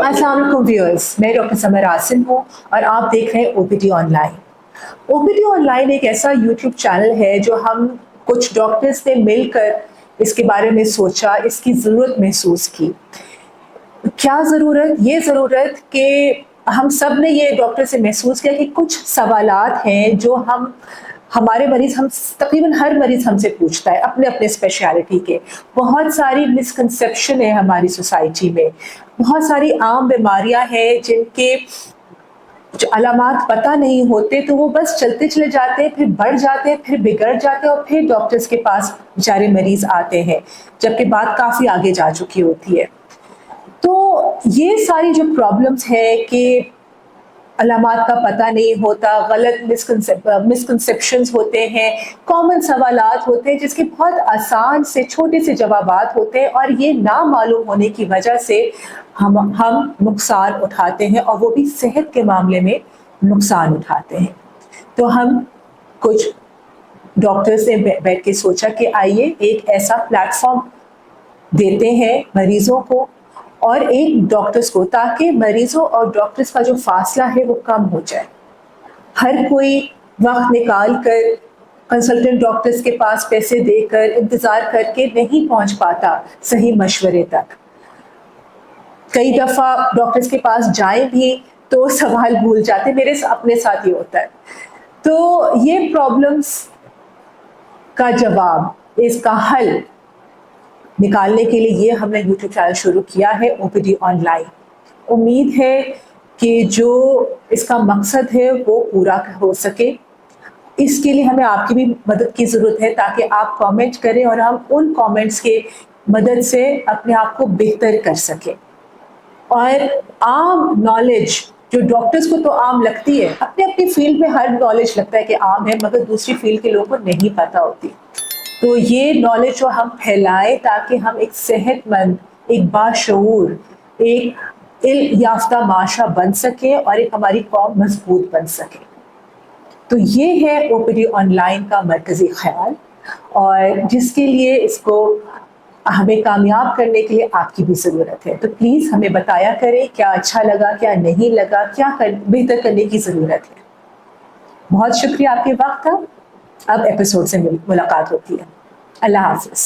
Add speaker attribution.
Speaker 1: अस्सलाम वालेकुम व्यूअर्स, मैं डॉक्टर समर आसिम हूँ और आप देख रहे हैं ओपीडी ऑनलाइन। ओपीडी ऑनलाइन एक ऐसा यूट्यूब चैनल है जो हम कुछ डॉक्टर्स ने मिलकर इसके बारे में सोचा, इसकी ज़रूरत महसूस की। क्या ज़रूरत? ये ज़रूरत कि हम सब ने ये डॉक्टर से महसूस किया कि कुछ सवालात हैं जो हमारे मरीज़ हम तकरीबन हर मरीज़ हमसे पूछता है अपने अपने स्पेशलिटी के। बहुत सारी मिसकंसेप्शन है हमारी सोसाइटी में, बहुत सारी आम बीमारियां हैं जिनके जो अलामात पता नहीं होते, तो वो बस चलते चले जाते हैं, फिर बढ़ जाते हैं, फिर बिगड़ जाते हैं और फिर डॉक्टर्स के पास बेचारे मरीज़ आते हैं जबकि बात काफ़ी आगे जा चुकी होती है। तो ये सारी जो प्रॉब्लम्स है कि अलामात का पता नहीं होता, गलत मिसकंसेप्शंस होते हैं, कॉमन सवालात होते हैं जिसके बहुत आसान से छोटे से जवाबात होते हैं और ये ना मालूम होने की वजह से हम नुकसान उठाते हैं और वो भी सेहत के मामले में नुकसान उठाते हैं। तो हम कुछ डॉक्टर्स ने बैठ के सोचा कि आइए एक ऐसा प्लेटफॉर्म देते हैं मरीजों को और एक डॉक्टर्स को, ताकि मरीजों और डॉक्टर्स का जो फासला है वो कम हो जाए। हर कोई वक्त निकाल कर कंसल्टेंट डॉक्टर्स के पास पैसे देकर इंतज़ार करके नहीं पहुंच पाता सही मशवरे तक। कई दफ़ा डॉक्टर्स के पास जाए भी तो सवाल भूल जाते, मेरे अपने साथ ही होता है। तो ये प्रॉब्लम्स का जवाब, इसका हल निकालने के लिए ये हमने यूट्यूब चैनल शुरू किया है ओपीडी ऑनलाइन। उम्मीद है कि जो इसका मकसद है वो पूरा हो सके। इसके लिए हमें आपकी भी मदद की ज़रूरत है ताकि आप कमेंट करें और हम उन कमेंट्स के मदद से अपने आप को बेहतर कर सकें। और आम नॉलेज जो डॉक्टर्स को तो आम लगती है, अपने अपनी फील्ड में हर नॉलेज लगता है कि आम है, मगर दूसरी फील्ड के लोगों को नहीं पता होती। तो ये नॉलेज जो हम फैलाएं ताकि हम एक सेहतमंद, एक बाशऊर, एक इल्म याफ्ता माशरा बन सके और एक हमारी कौम मजबूत बन सके। तो ये है ओपीडी ऑनलाइन का मरकज़ी ख्याल और जिसके लिए इसको हमें कामयाब करने के लिए आपकी भी ज़रूरत है। तो प्लीज़ हमें बताया करें क्या अच्छा लगा, क्या नहीं लगा, क्या बेहतर करने की ज़रूरत है। बहुत शुक्रिया आपके वक्त का। अब एपिसोड से मुलाकात होती है। अल्लाह हाफ़िज़।